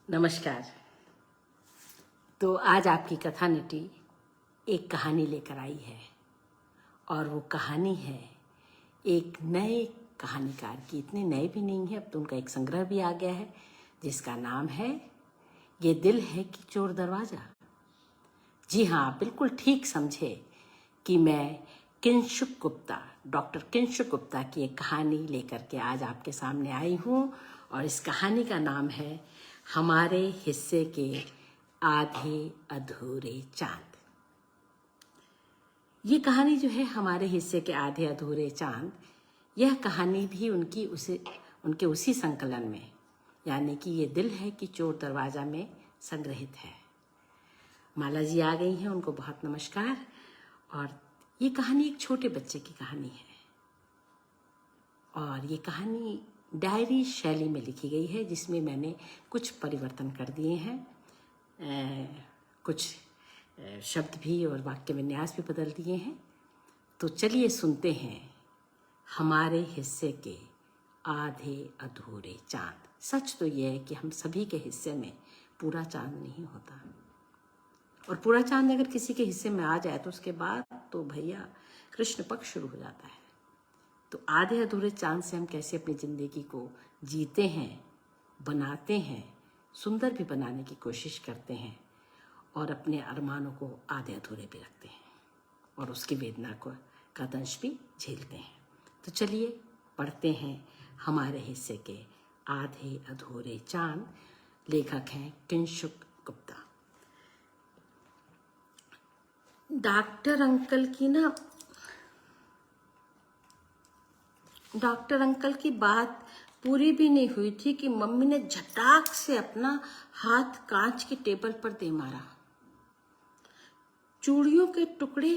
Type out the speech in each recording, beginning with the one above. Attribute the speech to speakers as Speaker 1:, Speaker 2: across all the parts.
Speaker 1: नमस्कार। तो आज आपकी कथा नटी एक कहानी लेकर आई है और वो कहानी है एक नए कहानीकार की। इतने नए भी नहीं है, अब तो उनका एक संग्रह भी आ गया है जिसका नाम है ये दिल है कि चोर दरवाजा। जी हाँ, बिल्कुल ठीक समझे कि मैं किंशुक गुप्ता, डॉक्टर किंशुक गुप्ता की एक कहानी लेकर के आज आपके सामने आई हूँ और इस कहानी का नाम है हमारे हिस्से के आधे अधूरे चांद। ये कहानी जो है हमारे हिस्से के आधे अधूरे चांद, यह कहानी भी उनके उसी संकलन में, यानी कि ये दिल है कि चोर दरवाजा में संग्रहित है। माला जी आ गई हैं, उनको बहुत नमस्कार। और ये कहानी एक छोटे बच्चे की कहानी है और ये कहानी डायरी शैली में लिखी गई है जिसमें मैंने कुछ परिवर्तन कर दिए हैं, कुछ शब्द भी और वाक्य विन्यास भी बदल दिए हैं। तो चलिए सुनते हैं हमारे हिस्से के आधे अधूरे चांद। सच तो ये है कि हम सभी के हिस्से में पूरा चांद नहीं होता और पूरा चांद अगर किसी के हिस्से में आ जाए तो उसके बाद तो भैया कृष्ण पक्ष शुरू हो जाता है। तो आधे अधूरे चांद से हम कैसे अपनी ज़िंदगी को जीते हैं, बनाते हैं, सुंदर भी बनाने की कोशिश करते हैं और अपने अरमानों को आधे अधूरे भी रखते हैं और उसकी वेदना का दंश भी झेलते हैं। तो चलिए पढ़ते हैं हमारे हिस्से के आधे अधूरे चांद। लेखक हैं किंशुक गुप्ता। डॉक्टर अंकल की बात पूरी भी नहीं हुई थी कि मम्मी ने झटाक से अपना हाथ कांच के टेबल पर दे मारा। चूड़ियों के टुकड़े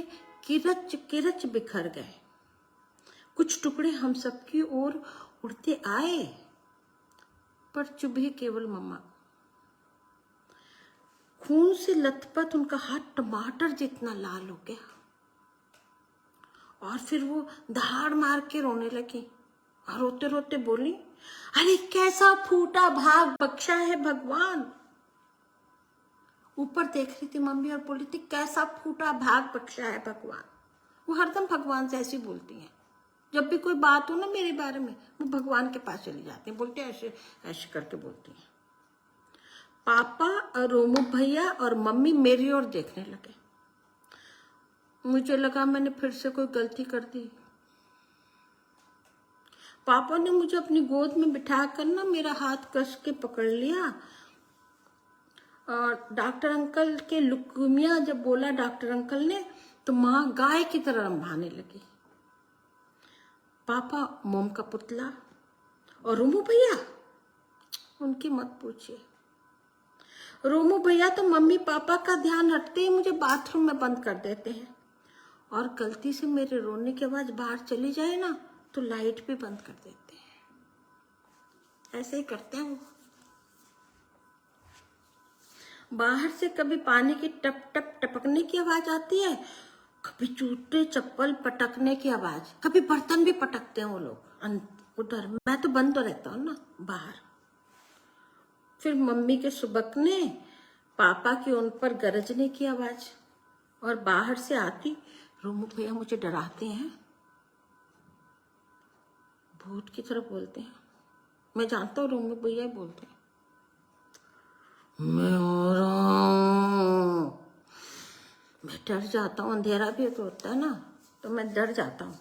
Speaker 1: किरच किरच बिखर गए। कुछ टुकड़े हम सबकी ओर उड़ते आए पर चुभे केवल मम्मा। खून से लथपथ उनका हाथ टमाटर जितना लाल हो गया और फिर वो दहाड़ मार के रोने लगी और रोते रोते बोली, अरे कैसा फूटा भाग बख्शा है भगवान। ऊपर देख रही थी मम्मी और बोली थी, कैसा फूटा भाग बख्शा है भगवान। वो हरदम भगवान से ऐसी बोलती हैं। जब भी कोई बात हो ना मेरे बारे में, वो भगवान के पास चली जाती हैं, बोलते ऐसे ऐसे करके बोलती हैं। पापा और रोमू भैया और मम्मी मेरी ओर देखने लगे। मुझे लगा मैंने फिर से कोई गलती कर दी। पापा ने मुझे अपनी गोद में बिठाकर ना मेरा हाथ कस के पकड़ लिया और डॉक्टर अंकल के लुकुमिया जब बोला डॉक्टर अंकल ने, तो माँ गाय की तरह रंभाने लगी। पापा मोम का पुतला और रोमू भैया, उनकी मत पूछिए। रोमू भैया तो मम्मी पापा का ध्यान हटते ही मुझे बाथरूम में बंद कर देते हैं और गलती से मेरे रोने की आवाज बाहर चली जाए ना तो लाइट भी बंद कर देते हैं। ऐसे ही करते हैं वो। बाहर से कभी पानी की टप टप टपकने की आवाज आती है, कभी जूते चप्पल पटकने की आवाज, कभी बर्तन भी पटकते हैं वो लोग उधर। मैं तो बंद तो रहता हूँ ना बाहर। फिर मम्मी के सुबकने, पापा की उन पर गरजने की आवाज और बाहर से आती रोमू भैया मुझे डराते हैं, भूत की तरह बोलते हैं। मैं जानता हूँ रोमू भैया बोलते हैं, मैं हो रहा हूँ। मैं डर जाता हूँ, अंधेरा भी तो होता है ना, तो मैं डर जाता हूँ।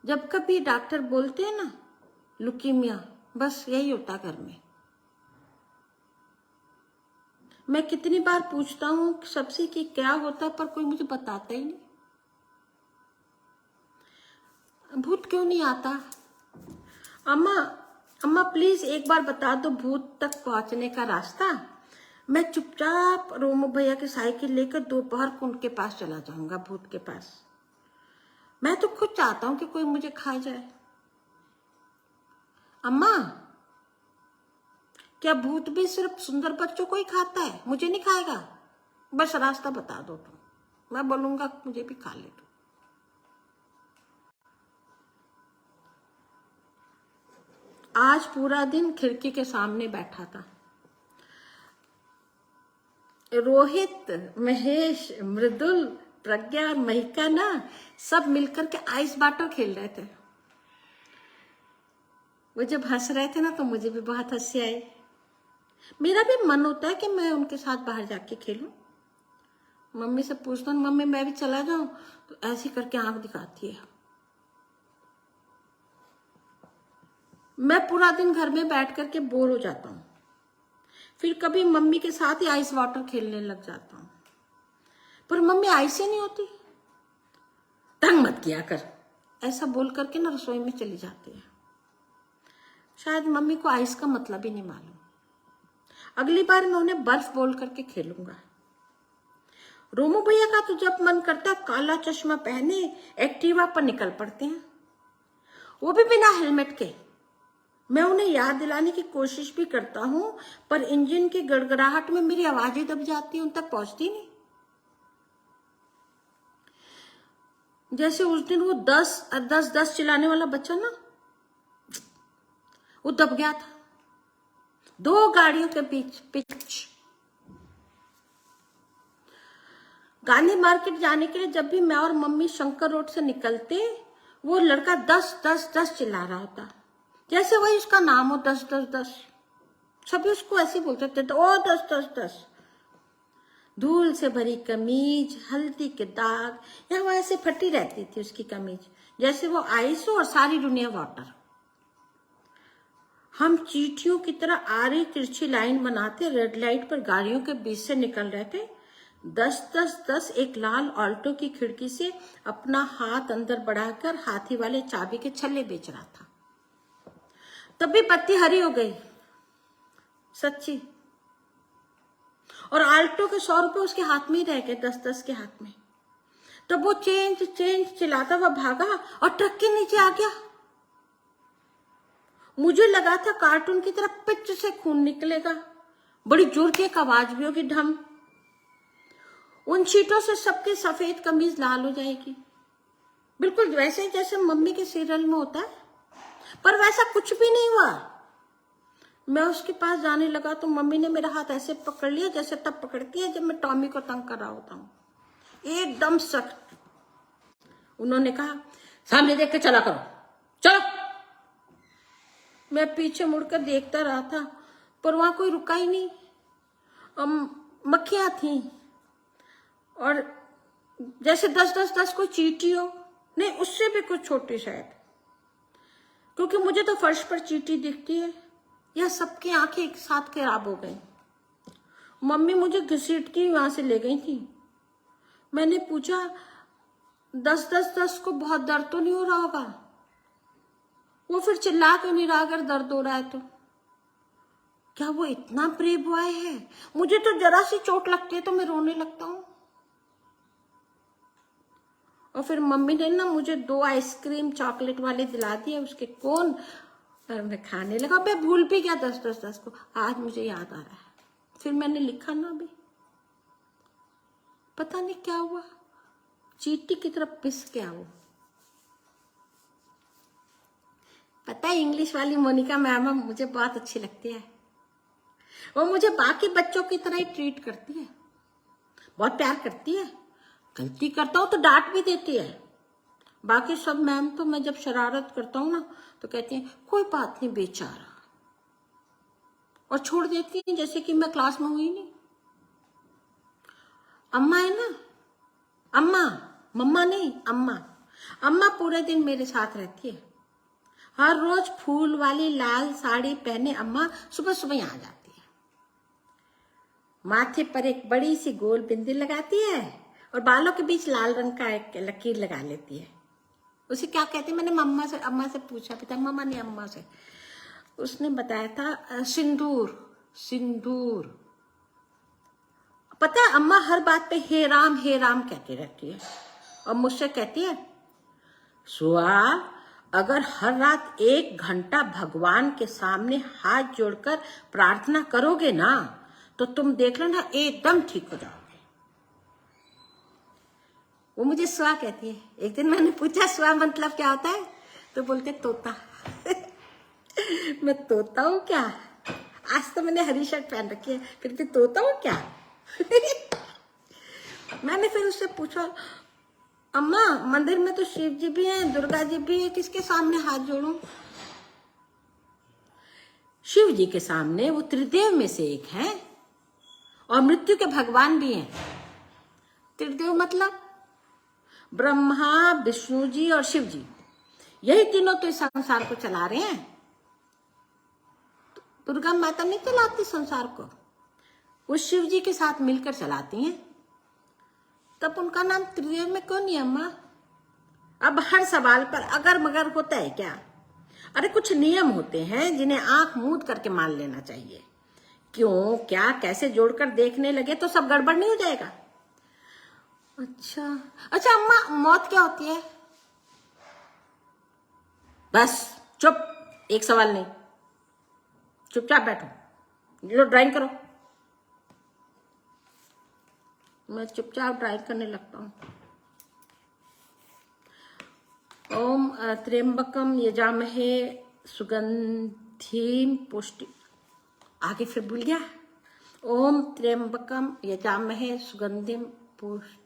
Speaker 1: जब कभी डॉक्टर बोलते हैं ना लुकीमिया, बस यही होता घर में। मैं कितनी बार पूछता हूँ सबसे कि क्या होता है, पर कोई मुझे बताता ही नहीं। भूत क्यों नहीं आता? अम्मा अम्मा प्लीज एक बार बता दो भूत तक पहुंचने का रास्ता। मैं चुपचाप रोमू भैया की साइकिल लेकर दोपहर को उनके पास चला जाऊंगा, भूत के पास। मैं तो खुद चाहता हूं कि कोई मुझे खा जाए। अम्मा, क्या भूत भी सिर्फ सुंदर बच्चों को ही खाता है? मुझे नहीं खाएगा? बस रास्ता बता दो तुम, मैं बोलूंगा मुझे भी खा ले दो। आज पूरा दिन खिड़की के सामने बैठा था। रोहित, महेश, मृदुल, प्रज्ञा और महिका ना सब मिलकर के आइस वाटर खेल रहे थे। वो जब हंस रहे थे ना तो मुझे भी बहुत हंसी आई। मेरा भी मन होता है कि मैं उनके साथ बाहर जाके खेलूं। मम्मी से पूछता हूँ, मम्मी मैं भी चला जाऊं, तो ऐसे करके आंख दिखाती है। मैं पूरा दिन घर में बैठ करके बोर हो जाता हूँ, फिर कभी मम्मी के साथ ही आइस वाटर खेलने लग जाता हूँ। पर मम्मी आइस ही नहीं होती। तंग मत किया कर, ऐसा बोल करके ना रसोई में चली जाती है। शायद मम्मी को आइस का मतलब ही नहीं मालूम। अगली बार मैं उन्हें बर्फ बोल करके खेलूंगा। रोमू भैया का तो जब मन करता है काला चश्मा पहने एक्टिवा पर निकल पड़ते हैं, वो भी बिना हेलमेट के। मैं उन्हें याद दिलाने की कोशिश भी करता हूं, पर इंजन की गड़गड़ाहट में मेरी आवाजें दब जाती है, उन तक पहुंचती नहीं। जैसे उस दिन वो 10-10 चिल्लाने वाला बच्चा ना, वो दब गया था 2 गाड़ियों के बीच पिच। गांधी मार्केट जाने के लिए जब भी मैं और मम्मी शंकर रोड से निकलते, वो लड़का 10-10-10 चिल्ला रहा होता, जैसे वही उसका नाम हो 10-10-10। सभी उसको ऐसे बोलते थे, तो ओ 10-10-10। धूल से भरी कमीज, हल्दी के दाग, या वो ऐसे फटी रहती थी उसकी कमीज, जैसे वो आइस हो और सारी दुनिया वाटर। हम चींटियों की तरह आड़ी तिरछी लाइन बनाते रेड लाइट पर गाड़ियों के बीच से निकल रहे थे। 10-10-10 एक लाल ऑल्टो की खिड़की से अपना हाथ अंदर बढ़ाकर हाथी वाले चाबी के छल्ले बेच रहा था। तभी बत्ती हरी हो गई, सच्ची, और आल्टो के 100 रुपए उसके हाथ में ही रह गए, 10-10 के हाथ में। तब वो चेंज चिल्लाता हुआ भागा और ट्रक के नीचे आ गया। मुझे लगा था कार्टून की तरह पिच से खून निकलेगा, बड़ी जोर की एक आवाज भी होगी, ढम। उन चीटों से सबकी सफेद कमीज लाल हो जाएगी, बिल्कुल वैसे जैसे मम्मी के सीरियल में होता है। पर वैसा कुछ भी नहीं हुआ। मैं उसके पास जाने लगा तो मम्मी ने मेरा हाथ ऐसे पकड़ लिया जैसे तब पकड़ती है जब मैं टॉमी को तंग कर रहा होता हूँ, एकदम सख्त। उन्होंने कहा, सामने देख के चला करो, चलो। मैं पीछे मुड़कर देखता रहा था, पर वहां कोई रुका ही नहीं। मक्खियां थी, और जैसे 10-10-10 कोई चींटी हो, नहीं उससे भी कुछ छोटी शायद, क्योंकि मुझे तो फर्श पर चींटी दिखती है। यह सबकी आंखें एक साथ खराब हो गई। मम्मी मुझे घसीट के वहां से ले गई थी। मैंने पूछा, 10-10-10 को बहुत दर्द तो नहीं हो रहा होगा? वो फिर चिल्ला क्यों नहीं रहा अगर दर्द हो रहा है तो? क्या वो इतना ब्रेव बॉय है? मुझे तो जरा सी चोट लगती है तो मैं रोने लगता हूँ। और फिर मम्मी ने ना मुझे 2 आइसक्रीम चॉकलेट वाले दिला दिए, उसके कोन, और मैं खाने लगा। मैं भूल भी गया 10-10-10 को, आज मुझे याद आ रहा है। फिर मैंने लिखा ना भी, पता नहीं क्या हुआ, चींटी की तरफ पिस गया वो। पता है, इंग्लिश वाली मोनिका मैम मुझे बहुत अच्छी लगती है। वो मुझे बाकी बच्चों की तरह ही ट्रीट करती है, बहुत प्यार करती है। गलती करता हूँ तो डांट भी देती है। बाकी सब मैम तो मैं जब शरारत करता हूँ ना तो कहती हैं कोई बात नहीं बेचारा, और छोड़ देती हैं जैसे कि मैं क्लास में हुई नहीं। अम्मा है ना, अम्मा, मम्मा नहीं, अम्मा। अम्मा पूरे दिन मेरे साथ रहती है। हर रोज फूल वाली लाल साड़ी पहने अम्मा सुबह सुबह यहाँ जाती है। माथे पर एक बड़ी सी गोल बिंदी लगाती है और बालों के बीच लाल रंग का एक लकीर लगा लेती है। उसे क्या कहते हैं, मैंने अम्मा से पूछा भी था, मम्मा ने अम्मा से, उसने बताया था सिंदूर। सिंदूर। पता है, अम्मा हर बात पे हे राम कहती रहती है, और मुझसे कहती है, सुआ, अगर हर रात 1 घंटा भगवान के सामने हाथ जोड़कर प्रार्थना करोगे ना तो तुम देख लेना एकदम ठीक हो जाओगे। वो मुझे सुआ कहती है। एक दिन मैंने पूछा सुआ मतलब क्या होता है, तो बोलते तोता। मैं तोता हूँ क्या? आज तो मैंने हरी शर्ट पहन रखी है, फिर भी तोता हूँ क्या? मैंने फिर उससे पूछा, अम्मा मंदिर में तो शिव जी भी हैं, दुर्गा जी भी है, किसके सामने हाथ जोड़ूं? शिव जी के सामने, वो त्रिदेव में से एक है और मृत्यु के भगवान भी हैं। त्रिदेव मतलब ब्रह्मा, विष्णु जी और शिव जी, यही तीनों तो इस संसार को चला रहे हैं। दुर्गा माता नहीं चलाती संसार को, वो शिव जी के साथ मिलकर चलाती हैं। तब उनका नाम त्रिदेव में क्यों नहीं अम्मा? अब हर सवाल पर अगर मगर होता है क्या? अरे कुछ नियम होते हैं जिन्हें आंख मूंद करके मान लेना चाहिए। क्यों, क्या, कैसे जोड़कर देखने लगे तो सब गड़बड़ नहीं हो जाएगा? अच्छा अच्छा अम्मा, मौत क्या होती है? बस चुप, एक सवाल नहीं, चुपचाप बैठो, लो ड्राइंग करो। मैं चुपचाप ड्राइंग करने लगता हूँ। ओम त्र्यंबकम यजामहे सुगंधिम पुष्टि, आगे फिर भूल गया। ओम त्र्यंबकम यजामहे सुगंधिम पुष्टि।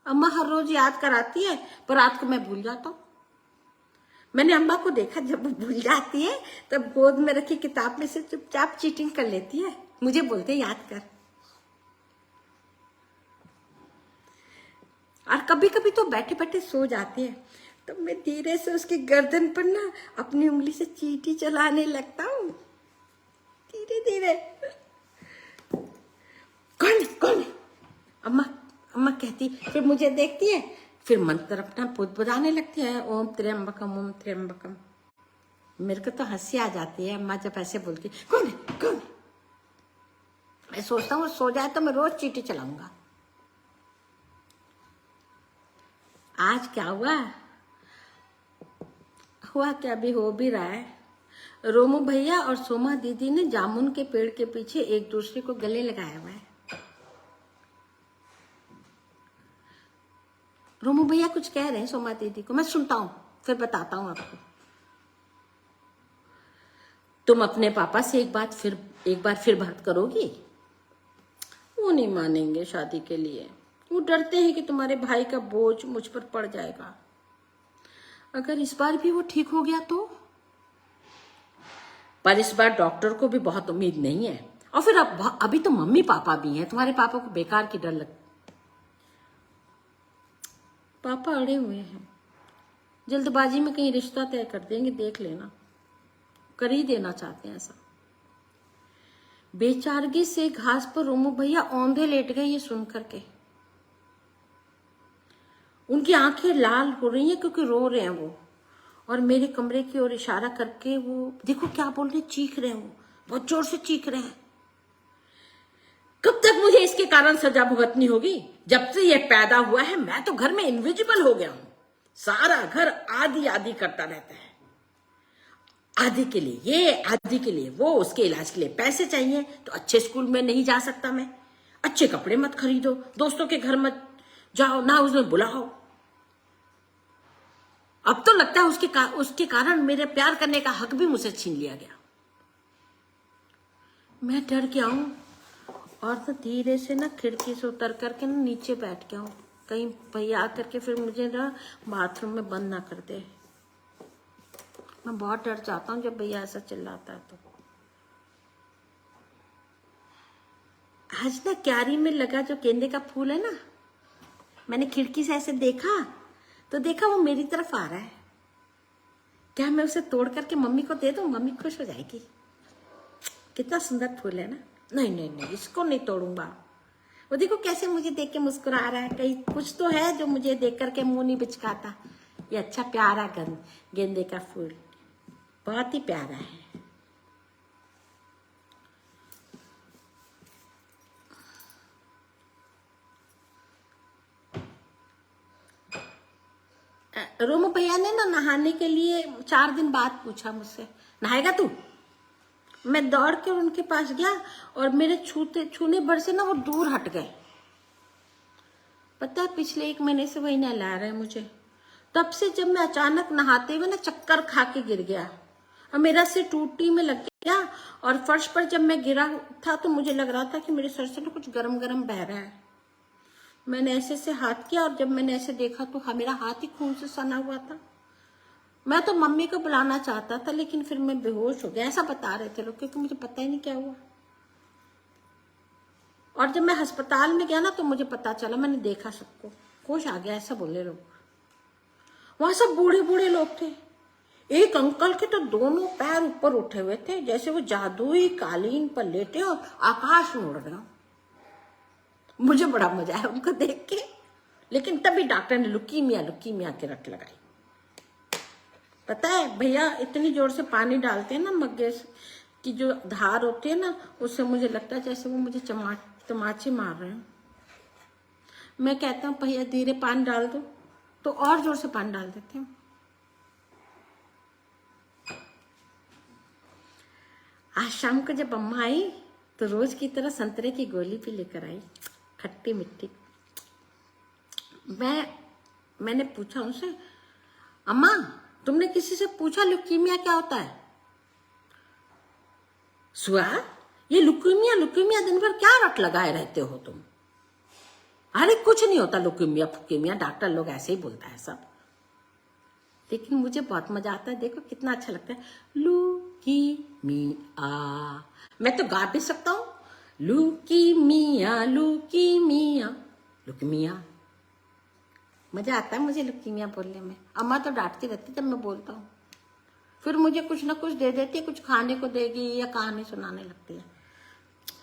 Speaker 1: अम्मा हर रोज याद कराती है, पर रात को मैं भूल जाता हूँ। मैंने अम्मा को देखा, जब वो भूल जाती है तब गोद में रखी किताब में से चुपचाप चीटिंग कर लेती है, मुझे बोलते याद कर। और कभी कभी तो बैठे बैठे सो जाती है, तो मैं धीरे से उसकी गर्दन पर ना अपनी उंगली से चींटी चलाने लगता हूँ, धीरे धीरे। कौन कौन? अम्मा अम्मा कहती, फिर मुझे देखती है, फिर मंत्र अपना बुदबुदाने लगती है, ओम त्र्यंबकम ओम त्र्यंबकम। मेरे को तो हंसी आ जाती है अम्मा जब ऐसे बोलती, कौन है कौन है? मैं सोचता हूँ सो जाए तो मैं रोज चींटी चलाऊंगा। आज क्या हुआ? हुआ क्या, भी हो भी रहा है। रोमू भैया और सोमा दीदी ने जामुन के पेड़ के पीछे एक दूसरे को गले लगाया हुआ है। रोमू भैया कुछ कह रहे हैं सोमा दीदी को, मैं सुनता हूं, फिर बताता हूं आपको। तुम अपने पापा से एक बार फिर बात करोगी? वो नहीं मानेंगे शादी के लिए, वो डरते हैं कि तुम्हारे भाई का बोझ मुझ पर पड़ जाएगा। अगर इस बार भी वो ठीक हो गया तो? पर इस बार डॉक्टर को भी बहुत उम्मीद नहीं है, और फिर अभी तो मम्मी पापा भी हैं, तुम्हारे पापा को बेकार की डर लगती। पापा अड़े हुए हैं, जल्दबाजी में कहीं रिश्ता तय कर देंगे, देख लेना, कर ही देना चाहते हैं ऐसा। बेचारगी से घास पर रोमू भैया औंधे लेट गए ये सुन करके। उनकी आंखें लाल हो रही हैं क्योंकि रो रहे हैं वो, और मेरे कमरे की ओर इशारा करके वो देखो क्या बोल रहे, चीख रहे हैं, वो बहुत जोर से चीख रहे हैं। कब तक मुझे इसके कारण सजा भुगतनी होगी? जब से ये पैदा हुआ है मैं तो घर में इनविजिबल हो गया हूं, सारा घर आदि आदि करता रहता है। आदि के लिए ये, आदि के लिए वो, उसके इलाज के लिए पैसे चाहिए तो अच्छे स्कूल में नहीं जा सकता मैं, अच्छे कपड़े मत खरीदो, दोस्तों के घर मत जाओ, ना उसमें बुलाओ। अब तो लगता है उसके कारण मेरे प्यार करने का हक भी मुझसे छीन लिया गया। मैं डर गया हूं, और तो धीरे से ना खिड़की से उतर करके ना नीचे बैठ गया हूं, कहीं भैया आकर के फिर मुझे ना बाथरूम में बंद ना कर दे। मैं बहुत डर जाता हूँ जब भैया ऐसा चिल्लाता है तो। आज ना क्यारी में लगा जो गेंदे का फूल है ना, मैंने खिड़की से ऐसे देखा तो देखा वो मेरी तरफ आ रहा है। क्या मैं उसे तोड़ करके मम्मी को दे दूं? मम्मी खुश हो जाएगी। कितना सुंदर फूल है ना। नहीं नहीं नहीं, इसको नहीं तोड़ूंगा। वो देखो कैसे मुझे देख के मुस्कुरा रहा है, कहीं कुछ तो है जो मुझे देख करके मुंह नहीं बिचकाता। ये अच्छा प्यारा गेंदे का फूल बहुत ही प्यारा है। रोमू भैया ने ना नहाने के लिए 4 दिन बाद पूछा मुझसे, नहाएगा तू? मैं दौड़ के उनके पास गया और मेरे छूने भर से ना वो दूर हट गए। पता है पिछले 1 महीने से वही नहला रहे हैं मुझे। तब से जब मैं अचानक नहाते हुए ना चक्कर खा के गिर गया और मेरा सिर टूटी में लग गया, और फर्श पर जब मैं गिरा था तो मुझे लग रहा था कि मेरे सर से ना कुछ गरम गरम बह रहा है। मैंने ऐसे से हाथ किया और जब मैंने ऐसे देखा तो मेरा हाथ ही खून से सना हुआ था। मैं तो मम्मी को बुलाना चाहता था लेकिन फिर मैं बेहोश हो गया, ऐसा बता रहे थे लोग, क्योंकि मुझे पता ही नहीं क्या हुआ। और जब मैं अस्पताल में गया ना तो मुझे पता चला, मैंने देखा सबको, होश आ गया, ऐसा बोले लोग। वहां सब बूढ़े बूढ़े लोग थे। एक अंकल के तो दोनों पैर ऊपर उठे हुए थे जैसे वो जादुई कालीन पर लेटे और आकाश में उड़ रहे हो। मुझे बड़ा मजा आया उनको देख के। लेकिन तभी डॉक्टर ने लुकीमिया की रट लगाई। पता है भैया, इतनी जोर से पानी डालते हैं ना, मग्गे की जो धार होती है ना, उससे मुझे लगता है जैसे वो मुझे तमाचे मार रहे हैं। मैं कहता हूँ भैया धीरे पानी डाल दो, तो और जोर से पानी डाल देते हैं। आज शाम को जब अम्मा आई तो रोज की तरह संतरे की गोली भी लेकर आई, खट्टी मिट्टी। मैंने पूछा उनसे, अम्मा तुमने किसी से पूछा ल्यूकीमिया क्या होता है? सुआ, ये लुकीमिया दिन भर क्या रट लगाए रहते हो तुम? अरे कुछ नहीं होता लुकीमिया फुकीमिया, डॉक्टर लोग ऐसे ही बोलता है सब। लेकिन मुझे बहुत मजा आता है, देखो कितना अच्छा लगता है। लुकीमिया, मैं तो गा भी सकता हूँ। लुकीमिया लुकीमिया लुकीमिया, मजा आता है मुझे लुकीमिया बोलने में। अम्मा तो डांटती रहती जब मैं बोलता हूँ, फिर मुझे कुछ ना कुछ दे देती है, कुछ खाने को देगी या कहानी सुनाने लगती है,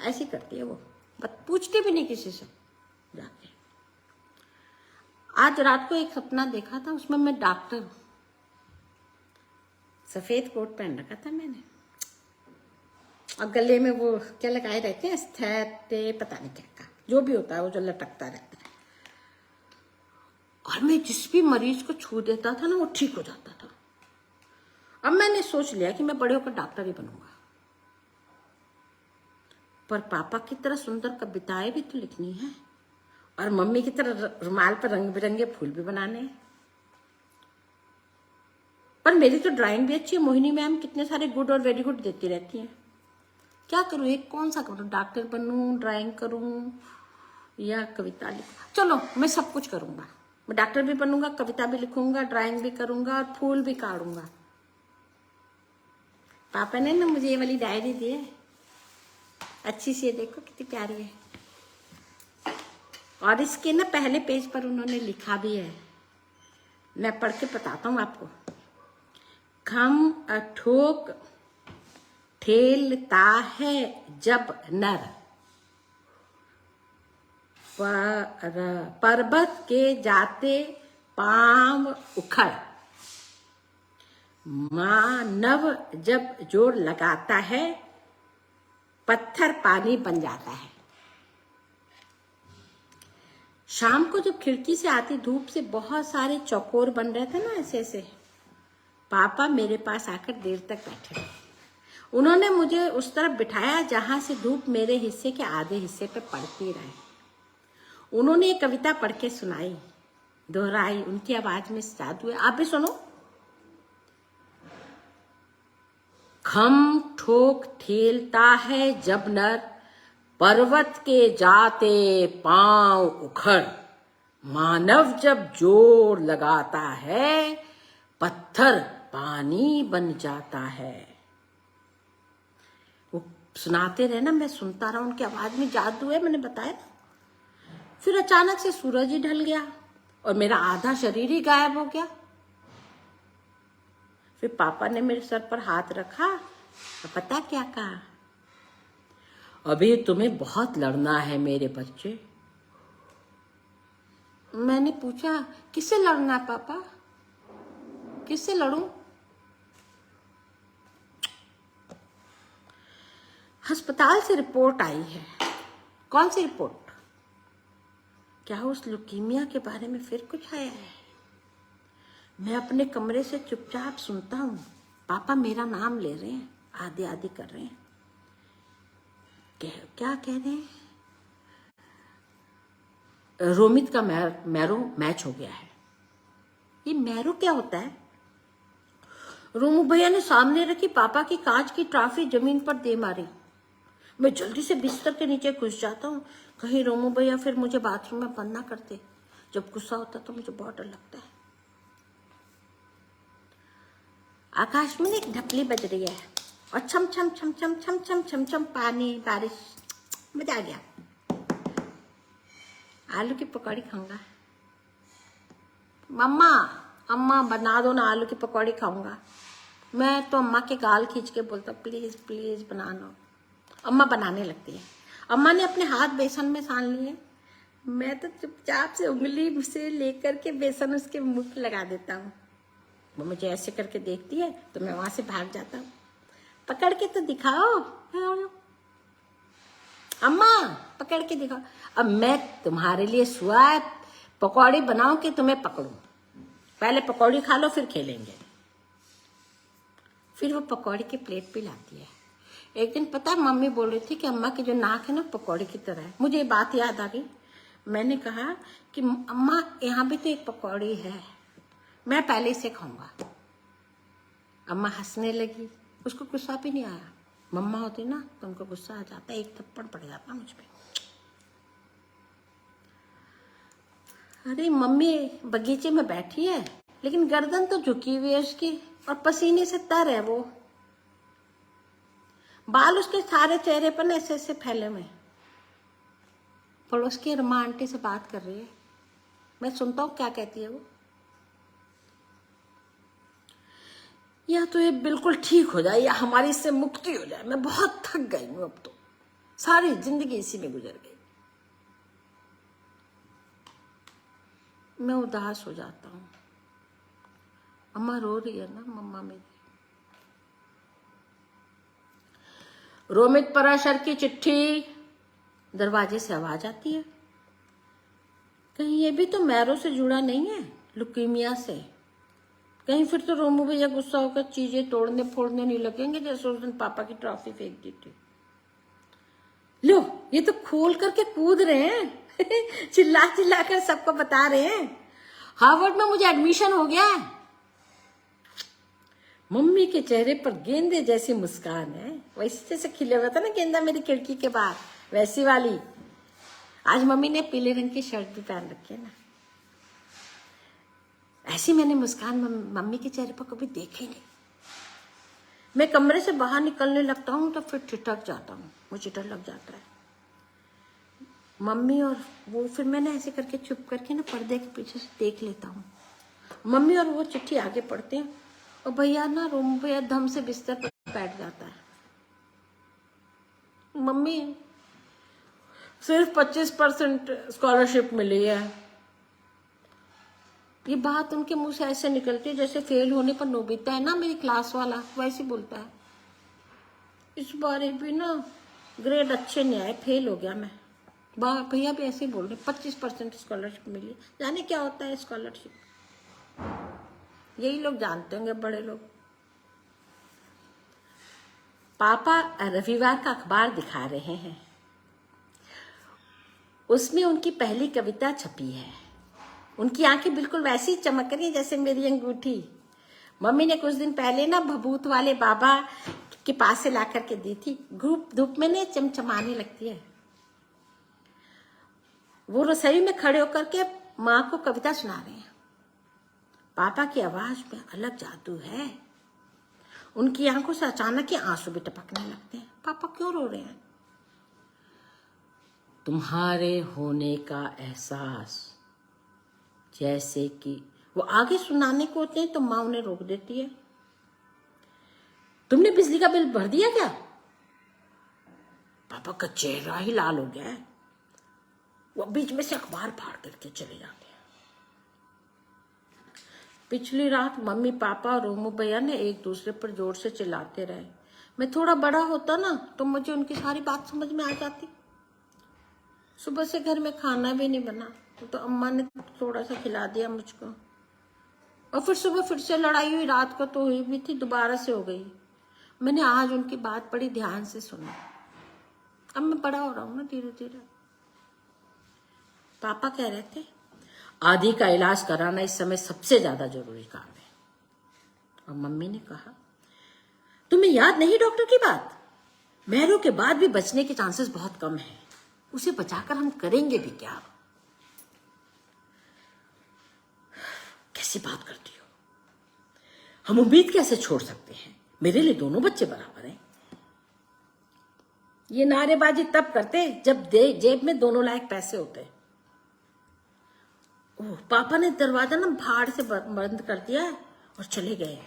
Speaker 1: ऐसी करती है वो, बस पूछती भी नहीं किसी से जाके। आज रात को एक सपना देखा था, उसमें मैं डॉक्टर हूँ, सफेद कोट पहन रखा था मैंने, और गले में वो क्या लगाए रहते हैं, स्थैते पता नहीं क्या का, जो भी होता है वो जो लटकता रहता है। और मैं जिस भी मरीज को छू देता था ना वो ठीक हो जाता था। अब मैंने सोच लिया कि मैं बड़े होकर डॉक्टर ही बनूंगा, पर पापा की तरह सुंदर कविताएं भी तो लिखनी है, और मम्मी की तरह रुमाल पर रंग बिरंगे फूल भी बनाने हैं। पर मेरी तो ड्राइंग भी अच्छी है, मोहिनी मैम कितने सारे गुड और वेरी गुड देती रहती हैं। क्या करूँ, एक कौन सा करूँ, डॉक्टर बनूं, ड्राइंग करूं या कविता लिखूं? चलो मैं सब कुछ करूंगा, मैं डॉक्टर भी बनूंगा, कविता भी लिखूंगा, ड्राइंग भी करूंगा और फूल भी काटूंगा। पापा ने ना मुझे ये वाली डायरी दी है, अच्छी सी है, देखो कितनी प्यारी है। और इसके ना पहले पेज पर उन्होंने लिखा भी है, मैं पढ़ के बताता हूँ आपको। खम ठोक ठेलता है जब नर, पर्वत के जाते पांव उखड़, मानव जब जोर लगाता है पत्थर पानी बन जाता है। शाम को जब खिड़की से आती धूप से बहुत सारे चौकोर बन रहे थे ना ऐसे ऐसे, पापा मेरे पास आकर देर तक बैठे। उन्होंने मुझे उस तरफ बिठाया जहां से धूप मेरे हिस्से के आधे हिस्से पे पड़ती रहे। उन्होंने एक कविता पढ़ के सुनाई, दोहराई, उनकी आवाज में जादू है, आप भी सुनो। खम ठोक ठेलता है जब नर, पर्वत के जाते पांव उखड़, मानव जब जोर लगाता है पत्थर पानी बन जाता है। वो सुनाते रहे ना, मैं सुनता रहा, उनकी आवाज में जादू है, मैंने बताया। फिर अचानक से सूरज ही ढल गया और मेरा आधा शरीर ही गायब हो गया। फिर पापा ने मेरे सर पर हाथ रखा और पता क्या कहा, अभी तुम्हें बहुत लड़ना है मेरे बच्चे। मैंने पूछा किससे लड़ना है पापा, किससे लड़ूं? अस्पताल से रिपोर्ट आई है। कौन सी रिपोर्ट? क्या उस लुकीमिया के बारे में फिर कुछ आया है? मैं अपने कमरे से चुपचाप सुनता हूँ, पापा मेरा नाम ले रहे हैं, आदि आदि कर रहे हैं। क्या कह रहे हैं? रोमित का मैरो मैच हो गया है। ये मैरो क्या होता है? रोमू भैया ने सामने रखी पापा की कांच की ट्रॉफी जमीन पर दे मारी। मैं जल्दी से बिस्तर के नीचे घुस जाता हूँ, कहीं रोमू भैया फिर मुझे बाथरूम में बंद ना करते। जब गुस्सा होता तो मुझे बहुत डर लगता है। आकाश में एक ढपली बज रही है और छम छम छम छम छम छम छम छम पानी बारिश। मजा आ गया। आलू की पकौड़ी खाऊंगा। मम्मा अम्मा बना दो ना, आलू की पकौड़ी खाऊंगा। मैं तो अम्मा के गाल खींच के बोलता प्लीज प्लीज बना दो। अम्मा बनाने लगती है। अम्मा ने अपने हाथ बेसन में सान लिए। मैं तो चुपचाप से उंगली से लेकर के बेसन उसके मुंह पे लगा देता हूँ। वो मुझे ऐसे करके देखती है तो मैं वहां से भाग जाता हूँ। पकड़ के तो दिखाओ अम्मा, पकड़ के दिखाओ। अब मैं तुम्हारे लिए स्वाद पकौड़ी बनाऊं कि तुम्हें पकड़ूं? पहले पकौड़ी खा लो फिर खेलेंगे। फिर वो पकौड़ी की प्लेट पे लाती है। एक दिन पता है मम्मी बोल रही थी कि अम्मा की जो नाक है ना पकौड़ी की तरह है। मुझे ये बात याद आ गई। मैंने कहा कि अम्मा यहाँ भी तो एक पकौड़ी है, मैं पहले इसे खाऊंगा। अम्मा हंसने लगी। उसको गुस्सा भी नहीं आया। मम्मा होती ना तो उनको गुस्सा आ जाता, एक थप्पड़ पड़ जाता मुझ पे। अरे मम्मी बगीचे में बैठी है लेकिन गर्दन तो झुकी हुई है उसकी और पसीने से तर है वो। बाल उसके सारे चेहरे पर ऐसे ऐसे फैले हुए। पड़ोस की रमा आंटी से बात कर रही है। मैं सुनता हूँ क्या कहती है वो। या तो ये बिल्कुल ठीक हो जाए या हमारी इससे मुक्ति हो जाए। मैं बहुत थक गई हूँ अब तो, सारी जिंदगी इसी में गुजर गई। मैं उदास हो जाता हूँ। अम्मा रो रही है ना मम्मा मेरी। रोमित पराशर की चिट्ठी। दरवाजे से आवाज आती है। कहीं ये भी तो मैरो से जुड़ा नहीं है, लुकीमिया से। कहीं फिर तो रोमू भैया गुस्सा होकर चीजें तोड़ने फोड़ने नहीं लगेंगे जैसे उस दिन पापा की ट्रॉफी फेंक दी थी। लो ये तो खोल करके कूद रहे हैं चिल्ला चिल्ला कर सबको बता रहे हैं हार्वर्ड में मुझे एडमिशन हो गया है। मम्मी के चेहरे पर गेंदे जैसी मुस्कान है, वैसे जैसे खिले हुआ था ना गेंदा मेरी खिड़की के बाहर, वैसी वाली। आज मम्मी ने पीले रंग की शर्ट भी पहन रखी है ना। ऐसी मैंने मुस्कान मम्मी के चेहरे पर कभी देखी नहीं। मैं कमरे से बाहर निकलने लगता हूँ तो फिर ठिठक जाता हूँ, मुझे डर लग जाता है। मम्मी और वो, फिर मैंने ऐसे करके चुप करके ना पर्दे के पीछे से देख लेता हूँ। मम्मी और वो चिट्ठी आगे पढ़ते हैं और भैया ना रोम भैया धम से बिस्तर पर बैठ जाता है। मम्मी सिर्फ 25% स्कॉलरशिप मिली है। ये बात उनके मुंह से ऐसे निकलती है जैसे फेल होने पर नोबिता है ना मेरी क्लास वाला, वैसे बोलता है। इस बार भी ना ग्रेड अच्छे नहीं आए, फेल हो गया मैं। भैया भी ऐसे ही बोल रहे 25% स्कॉलरशिप मिली। जाने क्या होता है स्कॉलरशिप, यही लोग जानते होंगे बड़े लोग। पापा रविवार का अखबार दिखा रहे हैं, उसमें उनकी पहली कविता छपी है। उनकी आंखें बिल्कुल वैसी चमक रही है जैसे मेरी अंगूठी। मम्मी ने कुछ दिन पहले ना भभूत वाले बाबा के पास से ला करके दी थी। धूप में ना चमचमाने लगती है। वो रसोई में खड़े होकर के माँ को कविता सुना रहे हैं। पापा की आवाज में अलग जादू है। उनकी आंखों से अचानक ही आंसू भी टपकने लगते हैं। पापा क्यों रो रहे हैं? तुम्हारे होने का एहसास, जैसे कि वो आगे सुनाने को होते हैं तो माँ उन्हें रोक देती है। तुमने बिजली का बिल भर दिया क्या? पापा का चेहरा ही लाल हो गया है। वो बीच में से अखबार फाड़ करके चले जाते हैं। पिछली रात मम्मी पापा और रोमू भैया ने एक दूसरे पर जोर से चिल्लाते रहे। मैं थोड़ा बड़ा होता ना तो मुझे उनकी सारी बात समझ में आ जाती। सुबह से घर में खाना भी नहीं बना तो अम्मा ने थोड़ा सा खिला दिया मुझको, और फिर सुबह फिर से लड़ाई हुई। रात को तो हुई भी थी, दोबारा से हो गई। मैंने आज उनकी बात बड़ी ध्यान से सुनी। अब मैं बड़ा हो रहा हूँ ना धीरे धीरे। पापा कह रहे थे आदि का इलाज कराना इस समय सबसे ज्यादा जरूरी काम है। और मम्मी ने कहा, तुम्हें याद नहीं डॉक्टर की बात? मेहरू के बाद भी बचने के चांसेस बहुत कम हैं। उसे बचाकर हम करेंगे भी क्या? कैसी बात करती हो? हम उम्मीद कैसे छोड़ सकते हैं? मेरे लिए दोनों बच्चे बराबर हैं। ये नारेबाजी तब करते जब जेब में दोनों लायक पैसे होते। ओह, पापा ने दरवाजा ना भाड़ से बंद कर दिया और चले गए।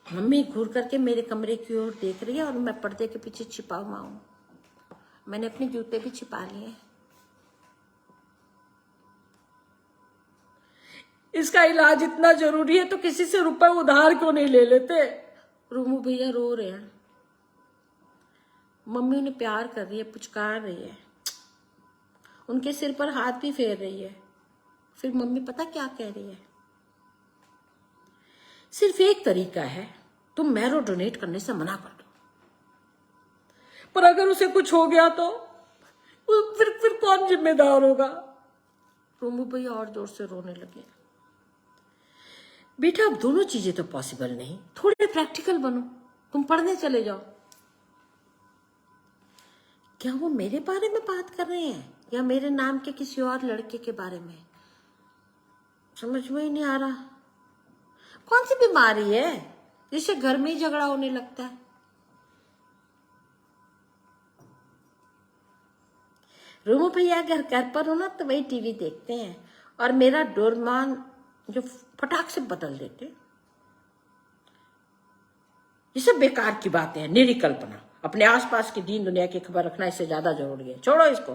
Speaker 1: मम्मी घूर करके मेरे कमरे की ओर देख रही है और मैं पर्दे के पीछे छिपा हुआ हूं। मैंने अपने जूते भी छिपा लिए। इसका इलाज इतना जरूरी है तो किसी से रुपए उधार क्यों नहीं ले लेते? रूमू भैया रो रहे हैं। मम्मी उन्हें प्यार कर रही है, पुचकार रही है, उनके सिर पर हाथ भी फेर रही है। फिर मम्मी पता क्या कह रही है? सिर्फ एक तरीका है, तुम मैरो डोनेट करने से मना कर दो। पर अगर उसे कुछ हो गया तो फिर कौन जिम्मेदार होगा? रूमू भैया और जोर से रोने लगे। बेटा, अब दोनों चीजें तो पॉसिबल नहीं, थोड़े प्रैक्टिकल बनो, तुम पढ़ने चले जाओ। क्या वो मेरे बारे में बात कर रहे हैं या मेरे नाम के किसी और लड़के के बारे में? समझ में ही नहीं आ रहा। कौन सी बीमारी है जिससे घर में ही झगड़ा होने लगता है? रूमू भैया अगर घर पर हो ना तो वही टीवी देखते हैं और मेरा डोरमान जो फटाक से बदल देते। ये सब बेकार की बातें हैं, निरी कल्पना। अपने आसपास की दीन दुनिया की खबर रखना इससे ज्यादा जरूरी है। छोड़ो इसको।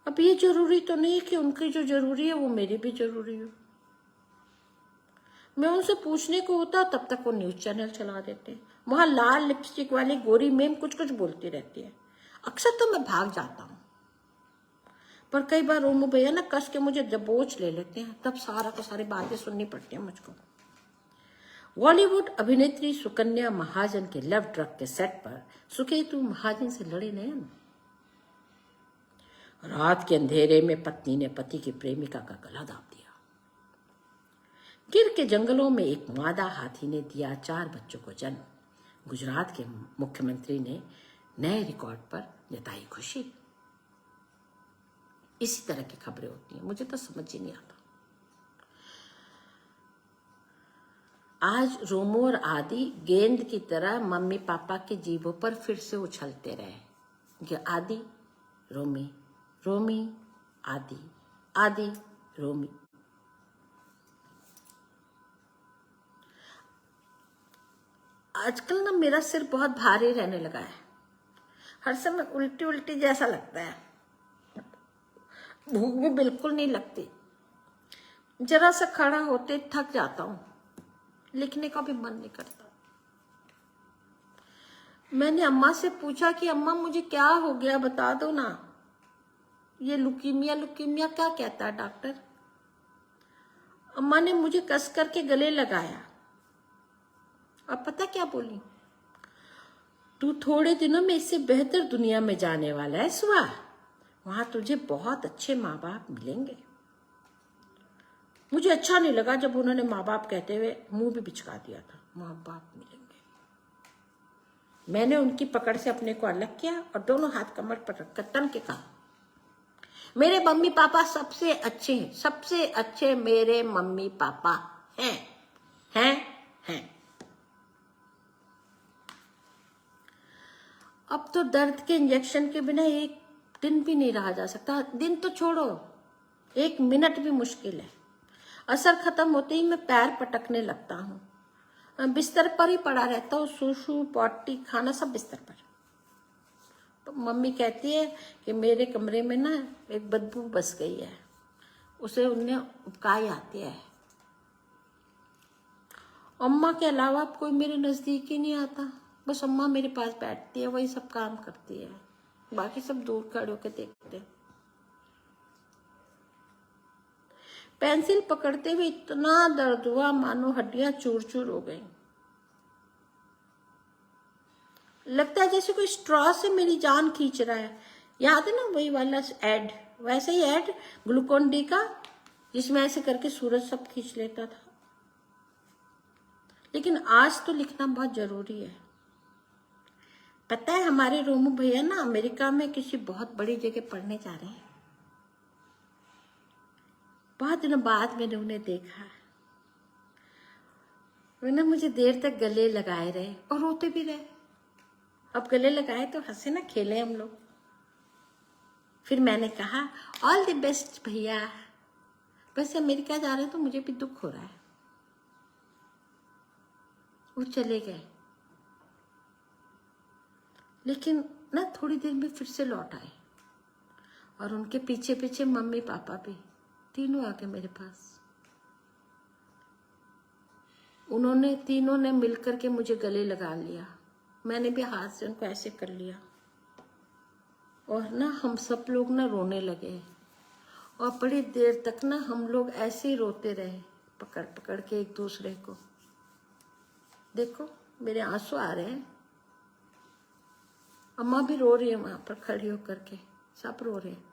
Speaker 1: अब ये जरूरी तो नहीं कि उनकी जो जरूरी है वो मेरी भी जरूरी हो। मैं उनसे पूछने को होता तब तक वो न्यूज चैनल चला देते। वहां लाल लिपस्टिक वाली गोरी मेम कुछ कुछ बोलती रहती है। अक्सर तो मैं भाग जाता हूँ, पर कई बार रूमू भैया ना कस के मुझे दबोच ले लेते हैं, तब सारा की सारी बातें सुननी पड़ती है मुझको। बॉलीवुड अभिनेत्री सुकन्या महाजन के लव ट्रक के सेट पर सुकेतु महाजन से लड़े नयन। रात के अंधेरे में पत्नी ने पति की प्रेमिका का गला दाब दिया। गिर के जंगलों में एक मादा हाथी ने दिया 4 बच्चों को जन्म। गुजरात के मुख्यमंत्री ने नए रिकॉर्ड पर जताई खुशी। इसी तरह की खबरें होती हैं, मुझे तो समझ ही नहीं आता। आज रोमो और आदि गेंद की तरह मम्मी पापा की जीभों पर फिर से उछलते रहे कि आदि रोमी, रोमी आदि, आदि रोमी। आजकल ना मेरा सिर बहुत भारी रहने लगा है। हर समय उल्टी उल्टी जैसा लगता है। भूख भी बिल्कुल नहीं लगती। जरा सा खड़ा होते थक जाता हूँ। लिखने का भी मन नहीं करता। मैंने अम्मा से पूछा कि अम्मा मुझे क्या हो गया, बता दो ना। ये लुकीमिया लुकीमिया क्या कहता है डॉक्टर? अम्मा ने मुझे कस करके गले लगाया। अब पता क्या बोली? तू थोड़े दिनों में इससे बेहतर दुनिया में जाने वाला है सुहा। वहां तुझे बहुत अच्छे माँ बाप मिलेंगे। मुझे अच्छा नहीं लगा जब उन्होंने माँ बाप कहते हुए मुंह भी बिचका दिया था। माँ बाप मिलेंगे। मैंने उनकी पकड़ से अपने को अलग किया और दोनों हाथ कमर पर रखकर तन के कहा, मेरे मम्मी पापा सबसे अच्छे हैं, सबसे अच्छे मेरे मम्मी पापा हैं, हैं। अब तो दर्द के इंजेक्शन के बिना एक दिन भी नहीं रहा जा सकता। दिन तो छोड़ो, 1 मिनट भी मुश्किल है। असर खत्म होते ही मैं पैर पटकने लगता हूँ। बिस्तर पर ही पड़ा रहता हूँ। सूसू पॉटी खाना सब बिस्तर पर। तो मम्मी कहती है कि मेरे कमरे में ना एक बदबू बस गई है, उसे उन्हें उपकाई आती है। अम्मा के अलावा कोई मेरे नजदीक ही नहीं आता। बस अम्मा मेरे पास बैठती है, वही सब काम करती है, बाकी सब दूर खड़े होकर देखते हैं। पेंसिल पकड़ते हुए इतना दर्द हुआ मानो हड्डियां चूर चूर हो गई। लगता है जैसे कोई स्ट्रॉ से मेरी जान खींच रहा है। याद है ना वही वाला एड, वैसे ही ऐड ग्लूकोन डी का, जिसमें ऐसे करके सूरज सब खींच लेता था। लेकिन आज तो लिखना बहुत जरूरी है। पता है हमारे रोमू भैया ना अमेरिका में किसी बहुत बड़ी जगह पढ़ने जा रहे हैं। बहुत दिनों बाद मैंने उन्हें देखा। वे ना मुझे देर तक गले लगाए रहे और रोते भी रहे। अब गले लगाए तो हंसे ना खेले हम लोग। फिर मैंने कहा ऑल द बेस्ट भैया। वैसे अमेरिका जा रहे हैं तो मुझे भी दुख हो रहा है। वो चले गए, लेकिन ना थोड़ी देर में फिर से लौट आए और उनके पीछे पीछे मम्मी पापा भी, तीनों आ गए मेरे पास। उन्होंने तीनों ने मिलकर के मुझे गले लगा लिया। मैंने भी हाथ से उनको ऐसे कर लिया और ना हम सब लोग ना रोने लगे और बड़ी देर तक ना हम लोग ऐसे ही रोते रहे, पकड़ पकड़ के एक दूसरे को। देखो मेरे आंसू आ रहे हैं। अम्मा भी रो रही है वहां पर खड़ी होकर के, सब रो रहे हैं।